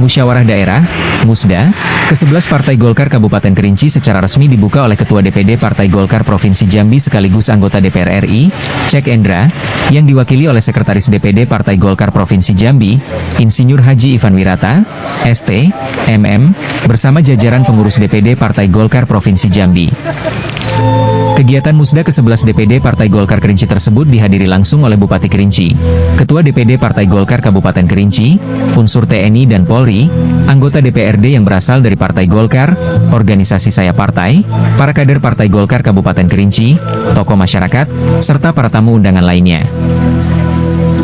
Musyawarah Daerah, Musda, ke-11 Partai Golkar Kabupaten Kerinci secara resmi dibuka oleh Ketua DPD Partai Golkar Provinsi Jambi sekaligus anggota DPR RI, Cek Endra, yang diwakili oleh Sekretaris DPD Partai Golkar Provinsi Jambi, Insinyur Haji Ivan Wirata, ST, MM, bersama jajaran pengurus DPD Partai Golkar Provinsi Jambi. Kegiatan Musda ke-11 DPD Partai Golkar Kerinci tersebut dihadiri langsung oleh Bupati Kerinci, Ketua DPD Partai Golkar Kabupaten Kerinci, unsur TNI dan Polri, anggota DPRD yang berasal dari Partai Golkar, organisasi saya partai, para kader Partai Golkar Kabupaten Kerinci, tokoh masyarakat, serta para tamu undangan lainnya.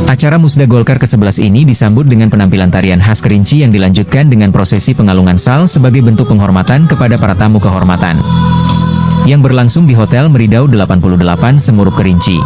Acara Musda Golkar ke-11 ini disambut dengan penampilan tarian khas Kerinci yang dilanjutkan dengan prosesi pengalungan sal sebagai bentuk penghormatan kepada para tamu kehormatan yang berlangsung di Hotel Meridau 88 Semurup Kerinci.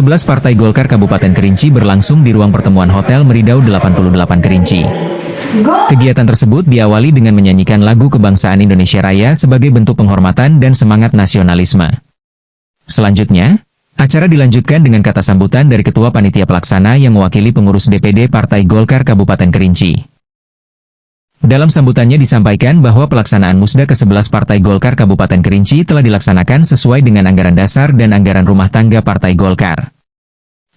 Ke-11 Partai Golkar Kabupaten Kerinci berlangsung di ruang pertemuan Hotel Meridau 88 Kerinci. Kegiatan tersebut diawali dengan menyanyikan lagu Kebangsaan Indonesia Raya sebagai bentuk penghormatan dan semangat nasionalisme. Selanjutnya, acara dilanjutkan dengan kata sambutan dari Ketua Panitia Pelaksana yang mewakili pengurus DPD Partai Golkar Kabupaten Kerinci. Dalam sambutannya disampaikan bahwa pelaksanaan Musda ke-11 Partai Golkar Kabupaten Kerinci telah dilaksanakan sesuai dengan anggaran dasar dan anggaran rumah tangga Partai Golkar.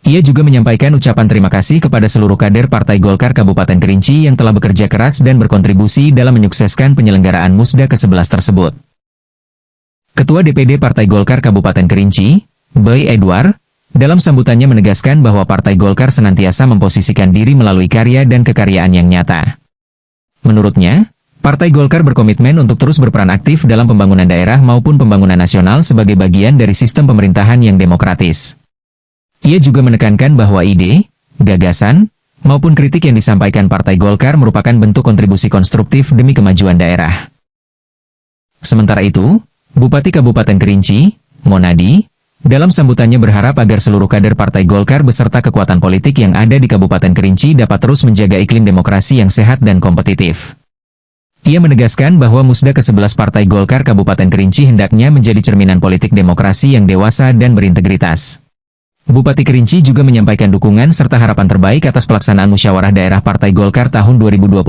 Ia juga menyampaikan ucapan terima kasih kepada seluruh kader Partai Golkar Kabupaten Kerinci yang telah bekerja keras dan berkontribusi dalam menyukseskan penyelenggaraan Musda ke-11 tersebut. Ketua DPD Partai Golkar Kabupaten Kerinci, Boy Edward, dalam sambutannya menegaskan bahwa Partai Golkar senantiasa memposisikan diri melalui karya dan kekaryaan yang nyata. Menurutnya, Partai Golkar berkomitmen untuk terus berperan aktif dalam pembangunan daerah maupun pembangunan nasional sebagai bagian dari sistem pemerintahan yang demokratis. Ia juga menekankan bahwa ide, gagasan, maupun kritik yang disampaikan Partai Golkar merupakan bentuk kontribusi konstruktif demi kemajuan daerah. Sementara itu, Bupati Kabupaten Kerinci, Monadi, dalam sambutannya berharap agar seluruh kader Partai Golkar beserta kekuatan politik yang ada di Kabupaten Kerinci dapat terus menjaga iklim demokrasi yang sehat dan kompetitif. Ia menegaskan bahwa Musda ke-11 Partai Golkar Kabupaten Kerinci hendaknya menjadi cerminan politik demokrasi yang dewasa dan berintegritas. Bupati Kerinci juga menyampaikan dukungan serta harapan terbaik atas pelaksanaan musyawarah daerah Partai Golkar tahun 2026,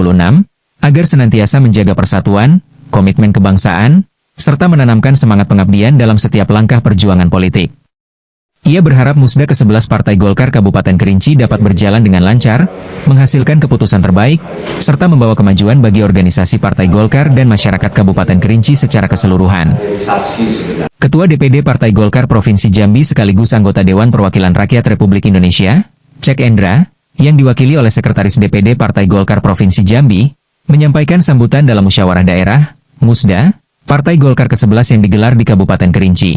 agar senantiasa menjaga persatuan, komitmen kebangsaan, serta menanamkan semangat pengabdian dalam setiap langkah perjuangan politik. Ia berharap Musda ke-11 Partai Golkar Kabupaten Kerinci dapat berjalan dengan lancar, menghasilkan keputusan terbaik, serta membawa kemajuan bagi organisasi Partai Golkar dan masyarakat Kabupaten Kerinci secara keseluruhan. Ketua DPD Partai Golkar Provinsi Jambi sekaligus anggota Dewan Perwakilan Rakyat Republik Indonesia, Cek Endra, yang diwakili oleh Sekretaris DPD Partai Golkar Provinsi Jambi, menyampaikan sambutan dalam musyawarah daerah, Musda, Partai Golkar ke-11 yang digelar di Kabupaten Kerinci.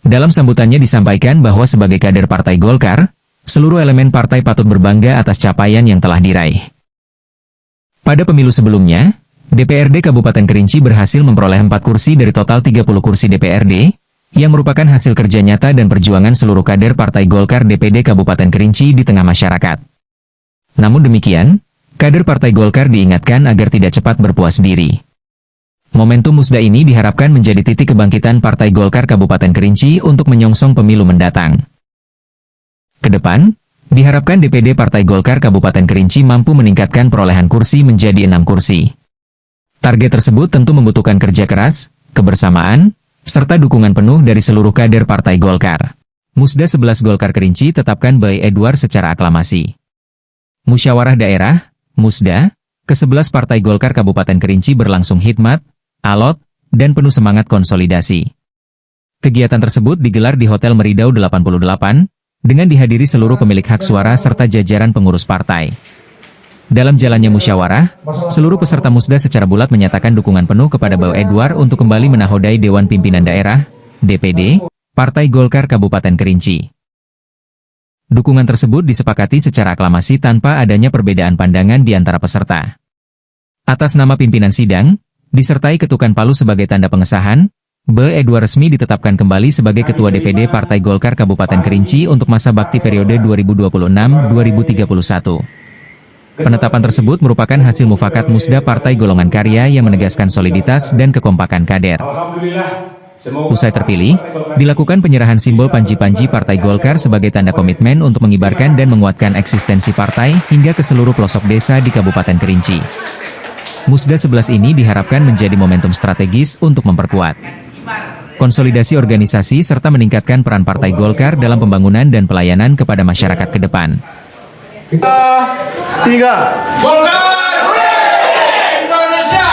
Dalam sambutannya disampaikan bahwa sebagai kader Partai Golkar, seluruh elemen partai patut berbangga atas capaian yang telah diraih. Pada pemilu sebelumnya, DPRD Kabupaten Kerinci berhasil memperoleh 4 kursi dari total 30 kursi DPRD, yang merupakan hasil kerja nyata dan perjuangan seluruh kader Partai Golkar DPD Kabupaten Kerinci di tengah masyarakat. Namun demikian, kader Partai Golkar diingatkan agar tidak cepat berpuas diri. Momentum Musda ini diharapkan menjadi titik kebangkitan Partai Golkar Kabupaten Kerinci untuk menyongsong pemilu mendatang. Kedepan, diharapkan DPD Partai Golkar Kabupaten Kerinci mampu meningkatkan perolehan kursi menjadi 6 kursi. Target tersebut tentu membutuhkan kerja keras, kebersamaan, serta dukungan penuh dari seluruh kader Partai Golkar. Musda 11 Golkar Kerinci tetapkan Boy Edward secara aklamasi. Musyawarah daerah, Musda, ke-11 Partai Golkar Kabupaten Kerinci berlangsung hikmat, alot, dan penuh semangat konsolidasi. Kegiatan tersebut digelar di Hotel Meridau 88, dengan dihadiri seluruh pemilik hak suara serta jajaran pengurus partai. Dalam jalannya musyawarah, seluruh peserta Musda secara bulat menyatakan dukungan penuh kepada Boy Edward untuk kembali menahodai Dewan Pimpinan Daerah, DPD, Partai Golkar Kabupaten Kerinci. Dukungan tersebut disepakati secara aklamasi tanpa adanya perbedaan pandangan di antara peserta. Atas nama pimpinan sidang, disertai ketukan palu sebagai tanda pengesahan, Boy Edward resmi ditetapkan kembali sebagai Ketua DPD Partai Golkar Kabupaten Kerinci untuk masa bakti periode 2026-2031. Penetapan tersebut merupakan hasil mufakat Musda Partai Golongan Karya yang menegaskan soliditas dan kekompakan kader. Usai terpilih, dilakukan penyerahan simbol panji-panji Partai Golkar sebagai tanda komitmen untuk mengibarkan dan menguatkan eksistensi partai hingga ke seluruh pelosok desa di Kabupaten Kerinci. Musda 11 ini diharapkan menjadi momentum strategis untuk memperkuat konsolidasi organisasi serta meningkatkan peran Partai Golkar dalam pembangunan dan pelayanan kepada masyarakat ke depan. 3 Golkar Indonesia.